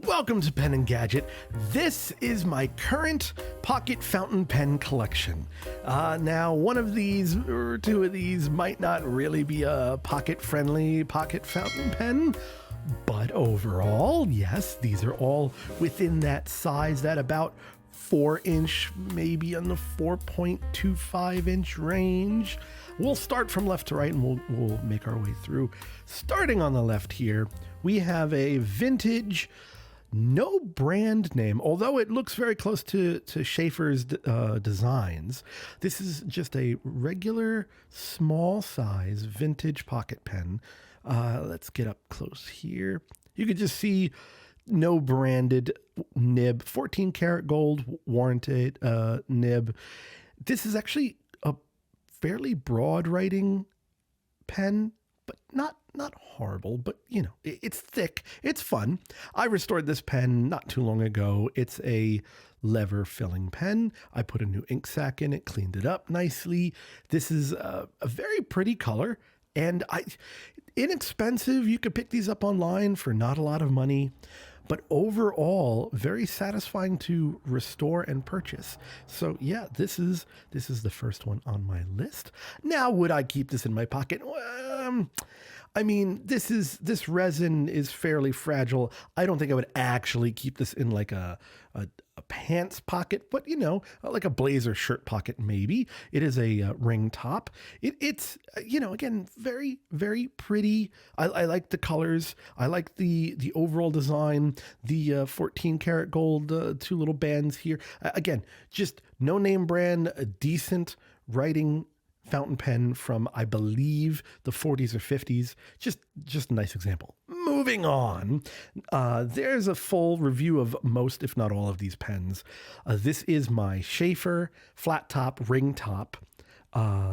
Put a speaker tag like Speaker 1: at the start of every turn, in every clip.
Speaker 1: Welcome to Pen and Gadget. This is my current pocket fountain pen collection. Now, one of these or two of these might not really be a pocket-friendly pocket fountain pen, but overall, yes, these are all within that size, that about 4-inch, maybe on the 4.25-inch range. We'll start from left to right and we'll make our way through. Starting on the left here, we have a vintage, no brand name, although it looks very close to SCHAER's designs. This is just a regular small size vintage pocket pen. Let's get up close here. You could just see no branded nib, 14 karat gold warranted nib. This is actually a fairly broad writing pen, but not horrible, but you know, it's thick, it's fun. I restored this pen not too long ago. It's a lever filling pen. I put a new ink sac in it, cleaned it up nicely. This is a very pretty color, and inexpensive. You could pick these up online for not a lot of money, but overall very satisfying to restore and purchase. So yeah, this is the first one on my list. Now, would I keep this in my pocket? I mean, this resin is fairly fragile. I don't think I would actually keep this in like a pants pocket, but you know, like a blazer shirt pocket maybe. It is a ring top. It's you know, again, very, very pretty. I like the colors. I like the overall design. The 14 karat gold, two little bands here. Again, just no name brand, a decent writing fountain pen from, I believe, the 40s or 50s. Just a nice example. Moving on, there's a full review of most, if not all, of these pens. This is my SCHAER flat top ring top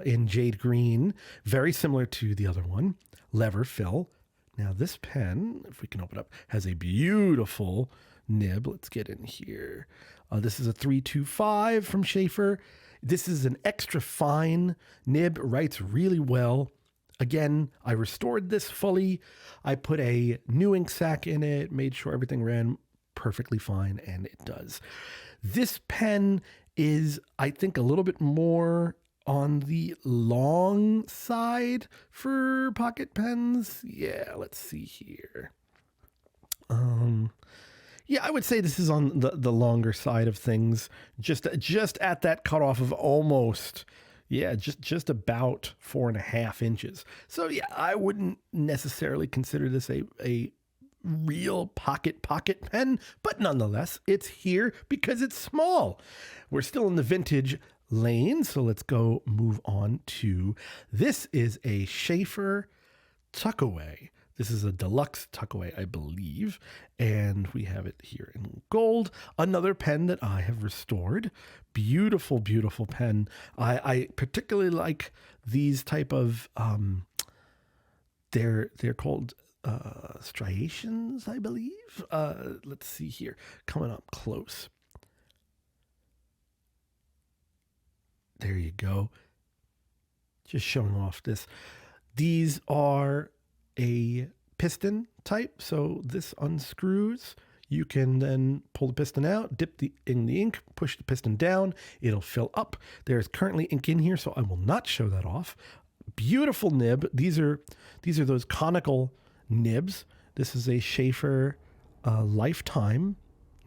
Speaker 1: in jade green, very similar to the other one, lever fill. Now this pen, if we can open it up, has a beautiful nib. Let's get in here. This is a 325 from SCHAER. This is an extra fine nib, writes really well. Again, I restored this fully. I put a new ink sac in it, made sure everything ran perfectly fine, and it does. This pen is, I think, a little bit more on the long side for pocket pens. Yeah, let's see here. Yeah, I would say this is on the longer side of things, just at that cutoff of almost, yeah, just about 4.5 inches. So yeah, I wouldn't necessarily consider this a real pocket pen, but nonetheless, it's here because it's small. We're still in the vintage lane, so let's go move on to, this is a SCHAER tuckaway. This is a deluxe tuckaway, I believe, and we have it here in gold. Another pen that I have restored. Beautiful, beautiful pen. I particularly like these type of, they're called striations, I believe. Let's see here, coming up close. There you go. Just showing off this. These are a piston type, so this unscrews. You can then pull the piston out, dip in the ink, push the piston down, it'll fill up. There's currently ink in here, so I will not show that off. Beautiful nib. These are those conical nibs. This is a SCHAER lifetime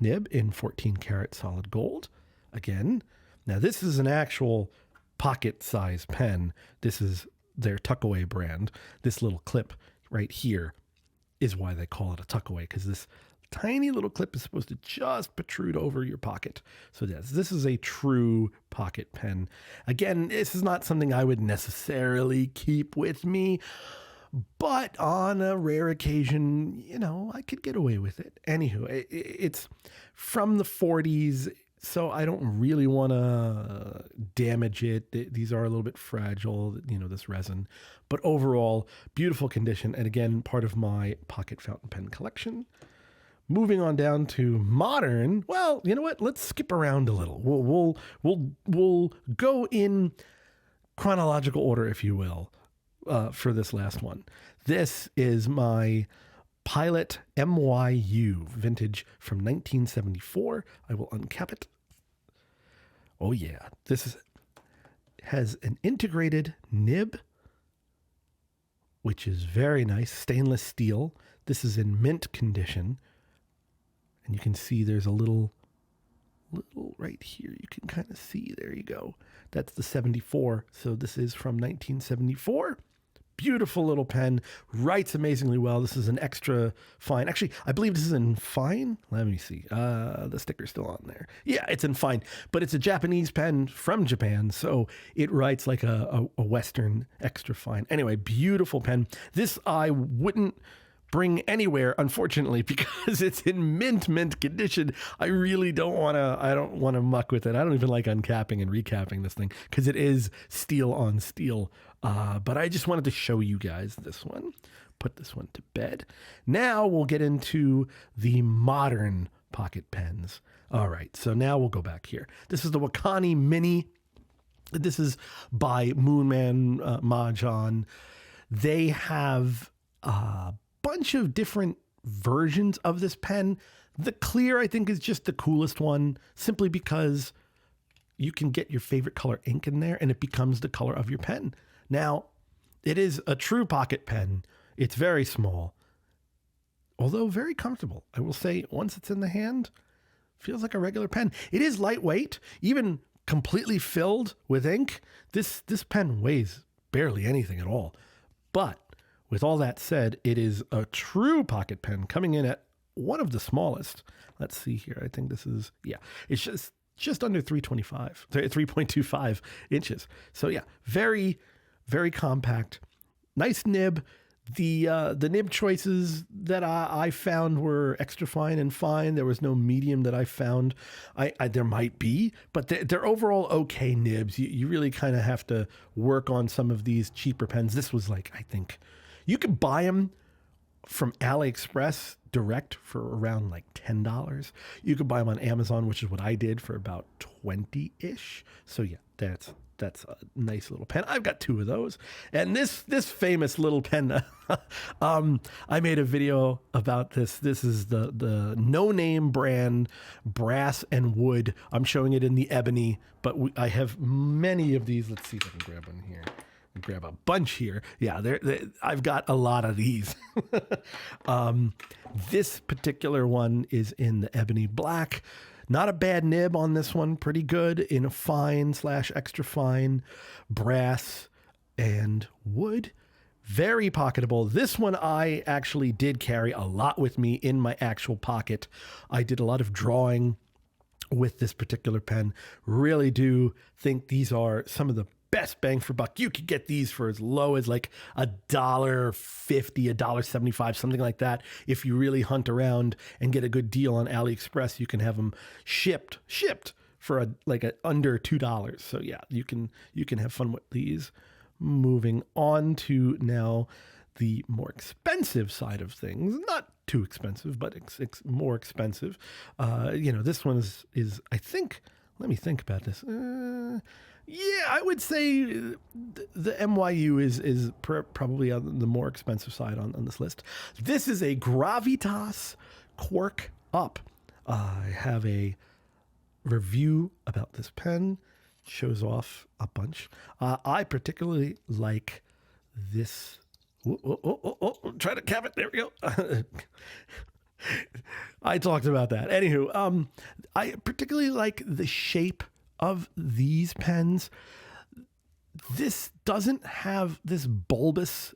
Speaker 1: nib in 14 karat solid gold. Again, now this is an actual pocket size pen. This is their tuckaway brand. This little clip right here is why they call it a tuckaway, because this tiny little clip is supposed to just protrude over your pocket. So yes, this is a true pocket pen. Again, this is not something I would necessarily keep with me, but on a rare occasion, you know, I could get away with it. Anywho, it's from the 40s, so I don't really want to damage it. These are a little bit fragile, you know, this resin. But overall, beautiful condition. And again, part of my pocket fountain pen collection. Moving on down to modern. Well, you know what? Let's skip around a little. We'll go in chronological order, if you will, for this last one. This is my Pilot MYU, vintage from 1974. I will uncap it. Oh yeah, has an integrated nib, which is very nice, stainless steel. This is in mint condition. And you can see there's a little right here. You can kind of see, there you go. That's the 74. So this is from 1974. Beautiful little pen, writes amazingly well. This is an extra fine. Actually, I believe this is in fine. Let me see. The sticker's still on there. Yeah, it's in fine, but it's a Japanese pen from Japan, so it writes like a Western extra fine. Anyway, beautiful pen. This I wouldn't bring anywhere, unfortunately, because it's in mint condition. I really don't want to muck with it. I don't even like uncapping and recapping this thing because it is steel on steel. But I just wanted to show you guys this one. Put this one to bed. Now we'll get into the modern pocket pens. All right, so now we'll go back here. This is the Wakani Mini. This is by Moonman, Majan. They have bunch of different versions of this pen. The clear, I think, is just the coolest one, simply because you can get your favorite color ink in there and it becomes the color of your pen. Now, it is a true pocket pen. It's very small, although very comfortable. I will say, once it's in the hand, feels like a regular pen. It is lightweight, even completely filled with ink. This pen weighs barely anything at all. But with all that said, it is a true pocket pen coming in at one of the smallest. Let's see here. I think this is, yeah, it's just under 3.25 inches. So yeah, very, very compact, nice nib. The nib choices that I found were extra fine and fine. There was no medium that I found. There might be, but they're overall okay nibs. You really kind of have to work on some of these cheaper pens. This was like, I think, you could buy them from AliExpress direct for around like $10. You could buy them on Amazon, which is what I did, for about 20-ish. So yeah, that's a nice little pen. I've got two of those. And this famous little pen, I made a video about this. This is the no-name brand brass and wood. I'm showing it in the ebony, but I have many of these. Let's see if I can grab one here. Grab a bunch here. Yeah, I've got a lot of these. This particular one is in the ebony black. Not a bad nib on this one. Pretty good in a fine / extra fine brass and wood. Very pocketable. This one I actually did carry a lot with me in my actual pocket. I did a lot of drawing with this particular pen. Really do think these are some of the best bang for buck. You could get these for as low as like $1.50, $1.75, something like that. If you really hunt around and get a good deal on AliExpress, you can have them shipped for under $2. So yeah, you can have fun with these. Moving on to now the more expensive side of things. Not too expensive, but it's more expensive. This one is I think. Let me think about this. Yeah, I would say the MYU is probably on the more expensive side on this list. This is a Gravitas Quark Up. I have a review about this pen. Shows off a bunch. I particularly like this. Try to cap it. There we go. I talked about that. Anywho, I particularly like the shape of these pens. This doesn't have this bulbous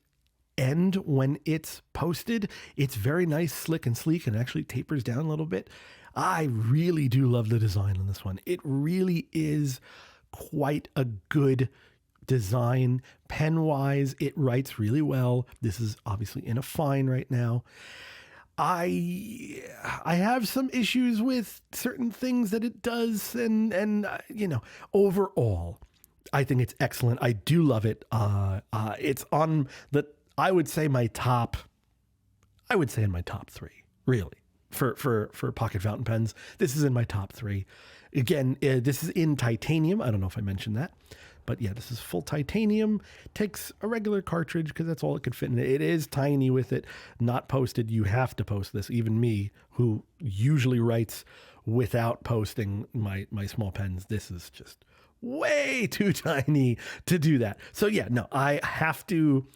Speaker 1: end when it's posted. It's very nice, slick and sleek, and actually tapers down a little bit. I really do love the design on this one. It really is quite a good design. Pen-wise, it writes really well. This is obviously in a fine right now. I have some issues with certain things that it does, and overall, I think it's excellent. I do love it. It's on I would say in my top 3, really, for pocket fountain pens. This is in my top 3. Again, this is in titanium. I don't know if I mentioned that. But yeah, this is full titanium. Takes a regular cartridge because that's all it could fit in. It is tiny with it, not posted. You have to post this. Even me, who usually writes without posting my small pens, this is just way too tiny to do that. So yeah, no, I have to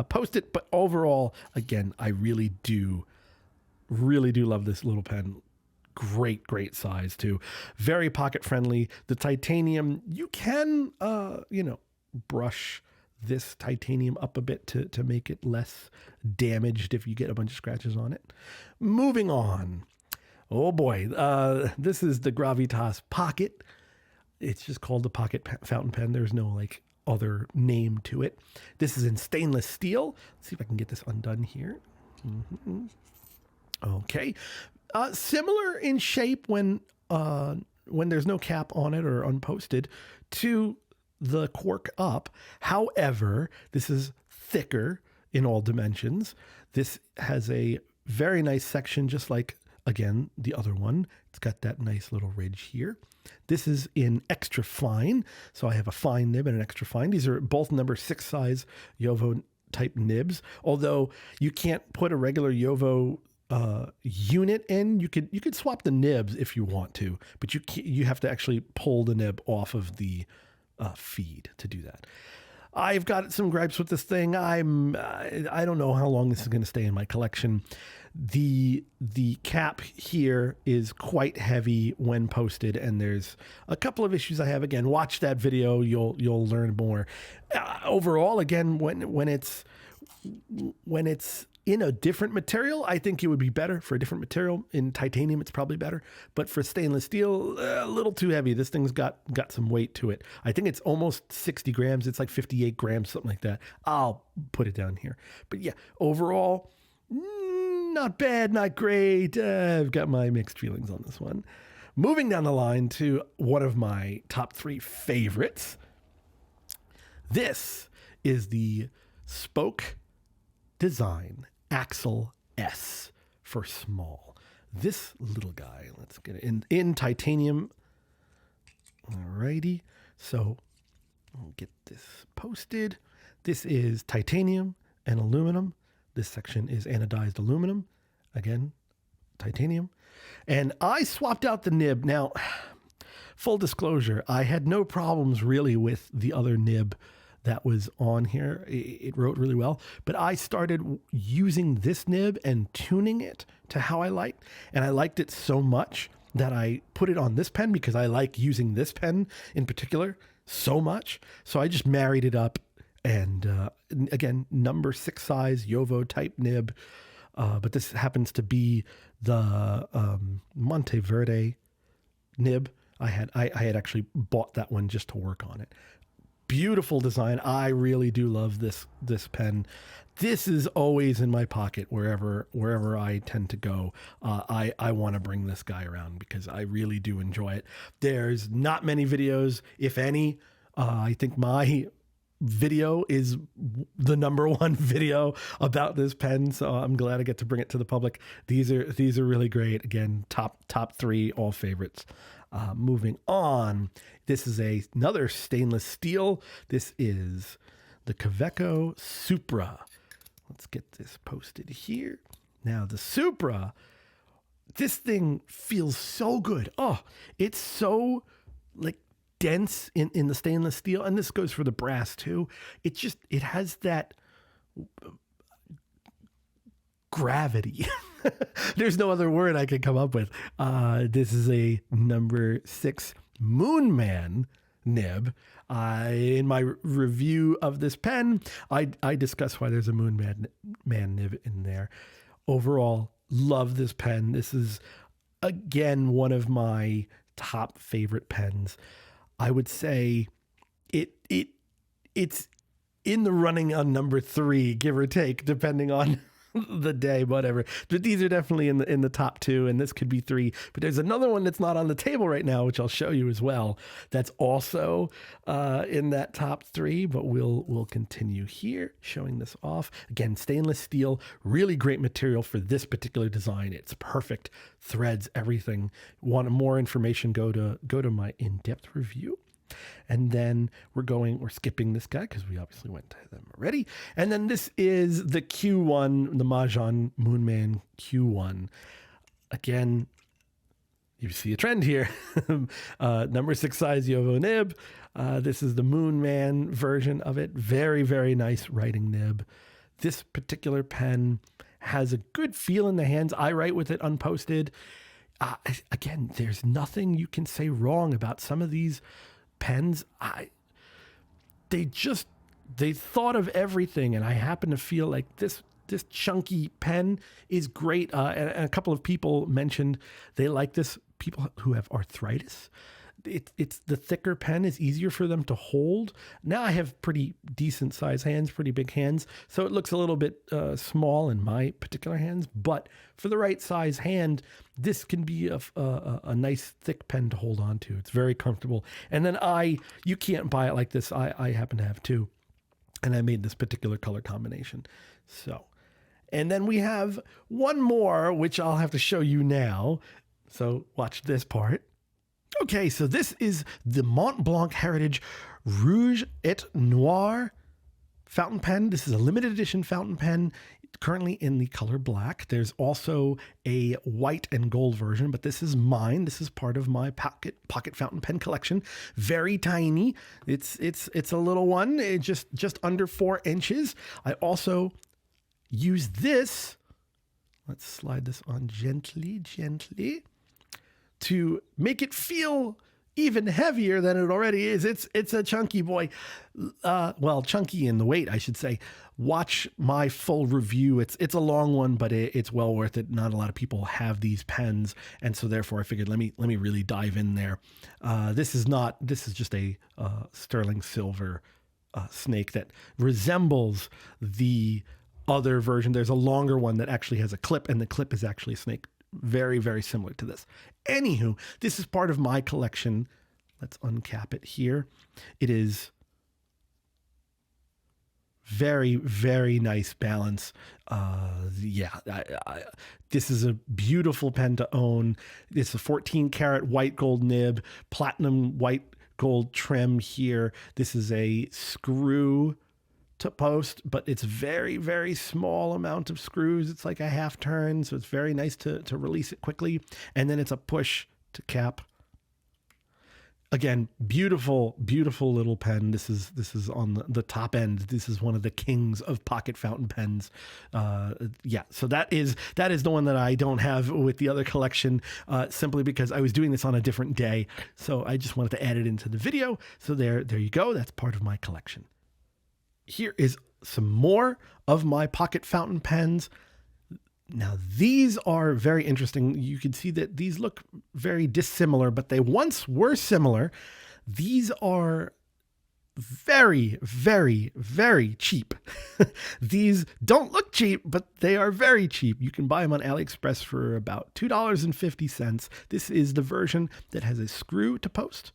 Speaker 1: post it. But overall, again, I really do love this little pen. Great size too. Very pocket friendly. The titanium, you can, brush this titanium up a bit to make it less damaged if you get a bunch of scratches on it. Moving on. Oh boy. This is the Gravitas Pocket. It's just called the Pocket Fountain Pen. There's no other name to it. This is in stainless steel. Let's see if I can get this undone here. Mm-hmm. Okay. Similar in shape when there's no cap on it or unposted to the Quark Up. However, this is thicker in all dimensions. This has a very nice section, just like, again, the other one. It's got that nice little ridge here. This is in extra fine. So I have a fine nib and an extra fine. These are both number 6 size Yovo type nibs. Although you can't put a regular Yovo unit in. You could swap the nibs if you want to, but you have to actually pull the nib off of the feed to do that. I've got some gripes with this thing. I don't know how long this is going to stay in my collection. The cap here is quite heavy when posted, and there's a couple of issues I have. Again, watch that video. You'll learn more. Overall, again, when it's in a different material, I think it would be better. For a different material, in titanium, it's probably better. But for stainless steel, a little too heavy. This thing's got some weight to it. I think it's almost 60 grams. It's like 58 grams, something like that. I'll put it down here. But yeah, overall, not bad, not great. I've got my mixed feelings on this one. Moving down the line to one of my top 3 favorites. This is the Spoke Design Axle S for small. This little guy, let's get it in titanium. Alrighty, so I'll get this posted. This is titanium and aluminum. This section is anodized aluminum. Again, titanium. And I swapped out the nib. Now, full disclosure, I had no problems really with the other nib that was on here. It wrote really well, but I started using this nib and tuning it to how I liked, and I liked it so much that I put it on this pen because I like using this pen in particular so much. So I just married it up, and again, number 6 size Yovo type nib, but this happens to be the Monteverde nib. I had actually bought that one just to work on it. Beautiful design. I really do love this pen. This is always in my pocket wherever I tend to go. I want to bring this guy around because I really do enjoy it. There's not many videos, if any. I think my video is the number 1 video about this pen, so I'm glad I get to bring it to the public. These are really great. Again, top 3, all favorites. Moving on, this is another stainless steel. This is the CCO Supra. Let's get this posted here. Now the Supra, this thing feels so good. Oh, it's so dense in the stainless steel, and this goes for the brass too. It has that gravity. There's no other word I could come up with. This is a number 6 Moonman nib. In my review of this pen, I discuss why there's a Moonman nib in there. Overall, love this pen. This is, again, one of my top favorite pens. I would say it's in the running on number 3, give or take, depending on the day, whatever. But these are definitely in the top 2, and this could be 3. But there's another one that's not on the table right now, which I'll show you as well. That's also in that top 3. But we'll continue here, showing this off. Again, stainless steel, really great material for this particular design. It's perfect, threads, everything. Want more information? Go to my in-depth review. And then we're skipping this guy because we obviously went to them already. And then this is the Q1, the Majan Moonman Q1. Again, you see a trend here. Number 6 size Yovo nib. This is the Moonman version of it. Very, very nice writing nib. This particular pen has a good feel in the hands. I write with it unposted. Again, there's nothing you can say wrong about some of these pens. They thought of everything, and I happen to feel like this chunky pen is great. And a couple of people mentioned they like this. People who have arthritis, it's the thicker pen is easier for them to hold. Now I have pretty decent size hands, pretty big hands, so it looks a little bit small in my particular hands. But for the right size hand, this can be a nice thick pen to hold on to. It's very comfortable. And then you can't buy it like this. I happen to have two, and I made this particular color combination. So, and then we have one more, which I'll have to show you now. So watch this part. Okay, so this is the Mont Blanc Heritage Rouge et Noir fountain pen. This is a limited edition fountain pen, currently in the color black. There's also a white and gold version, but this is mine. This is part of my pocket fountain pen collection. Very tiny. It's a little one, just under 4 inches. I also use this. Let's slide this on gently, to make it feel even heavier than it already is. It's a chunky boy. Well, chunky in the weight, I should say. Watch my full review. It's a long one, but it's well worth it. Not a lot of people have these pens, and so therefore I figured let me really dive in there. This is just a sterling silver snake that resembles the other version. There's a longer one that actually has a clip, and the clip is actually a snake. Very, very similar to this. Anywho, this is part of my collection. Let's uncap it here. It is very, very nice balance. This is a beautiful pen to own. It's a 14 karat white gold nib, platinum white gold trim here. This is a screw to post, but it's very, very small amount of screws. It's like a half turn, so it's very nice to release it quickly. And then it's a push to cap. Again, beautiful, beautiful little pen. This is on the top end. This is one of the kings of pocket fountain pens. So that is the one that I don't have with the other collection, simply because I was doing this on a different day. So I just wanted to add it into the video. So there you go. That's part of my collection. Here is some more of my pocket fountain pens. Now, these are very interesting. You can see that these look very dissimilar, but they once were similar. These are very, very, very cheap. These don't look cheap, but they are very cheap. You can buy them on AliExpress for about $2.50. This is the version that has a screw to post.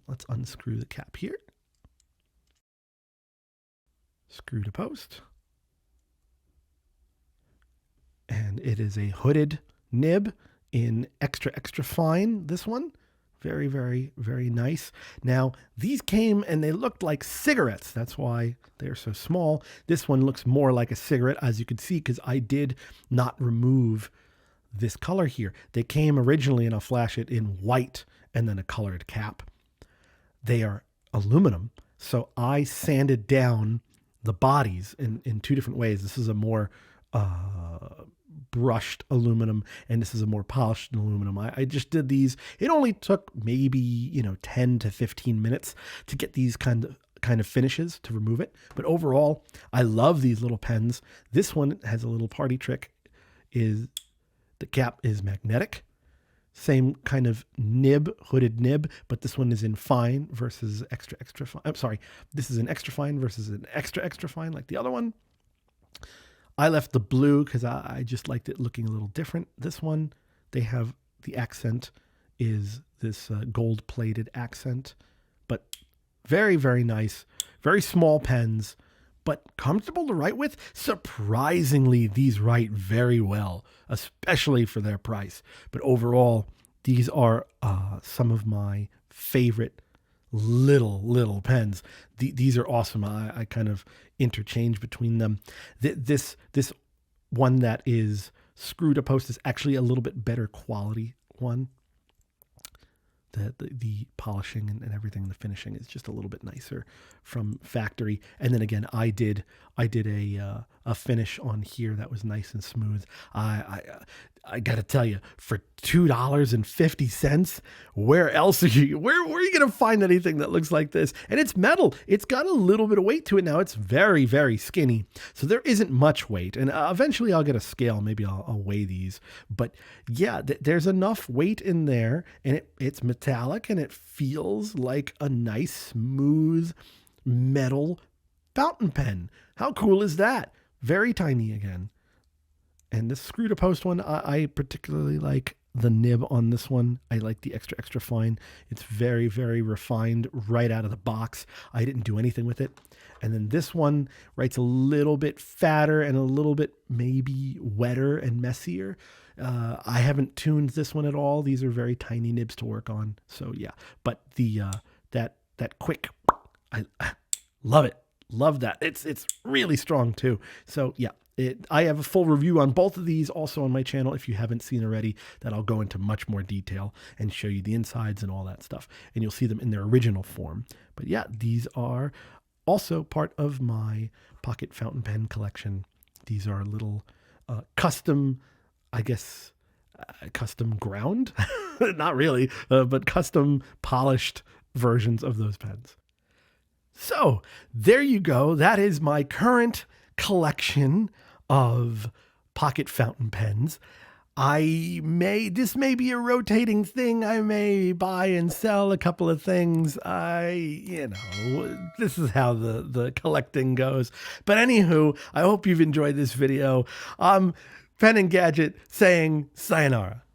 Speaker 1: Let's unscrew the cap here. Screw to post. And it is a hooded nib in extra, extra fine. This one, very, very, very nice. Now, these came and they looked like cigarettes. That's why they're so small. This one looks more like a cigarette, as you can see, because I did not remove this color here. They came originally, and I'll flash it, in white and then a colored cap. They are aluminum, so I sanded down the bodies in two different ways. This is a more brushed aluminum, and this is a more polished aluminum. I just did these. It only took maybe 10 to 15 minutes to get these kind of finishes, to remove it. But overall, I love these little pens. This one has a little party trick. The cap is magnetic. Same kind of nib, hooded nib, but this one is in fine versus extra, extra fine. I'm sorry, this is an extra fine versus an extra, extra fine like the other one. I left the blue because I just liked it looking a little different. This one, they have the accent is this gold-plated accent, but very, very nice. Very small pens, but comfortable to write with. Surprisingly, these write very well, especially for their price. But overall, these are some of my favorite little pens. These are awesome. I kind of interchange between them. This one that is screw to post is actually a little bit better quality one. The polishing and everything, the finishing is just a little bit nicer from factory. And then again, I did a finish on here that was nice and smooth. I got to tell you, for $2.50, where else are you going to find anything that looks like this? And it's metal. It's got a little bit of weight to it now. It's very, very skinny. So there isn't much weight. And eventually I'll get a scale. Maybe I'll weigh these. But yeah, there's enough weight in there, and it's metallic, and it feels like a nice, smooth metal fountain pen. How cool is that? Very tiny again. And this screw to post one, I particularly like the nib on this one. I like the extra fine. It's very, very refined right out of the box. I didn't do anything with it. And then this one writes a little bit fatter and a little bit maybe wetter and messier. I haven't tuned this one at all. These are very tiny nibs to work on. So yeah, but the that quick, I love it. Love that. It's really strong too. So yeah. I have a full review on both of these also on my channel if you haven't seen already, that I'll go into much more detail and show you the insides and all that stuff. And you'll see them in their original form. But yeah, these are also part of my pocket fountain pen collection. These are little custom, I guess, custom ground? Not really, but custom polished versions of those pens. So there you go. That is my current collection of pocket fountain pens. This may be a rotating thing. I may buy and sell a couple of things. This is how the collecting goes. But anywho, I hope you've enjoyed this video. Pen and Gadget saying sayonara.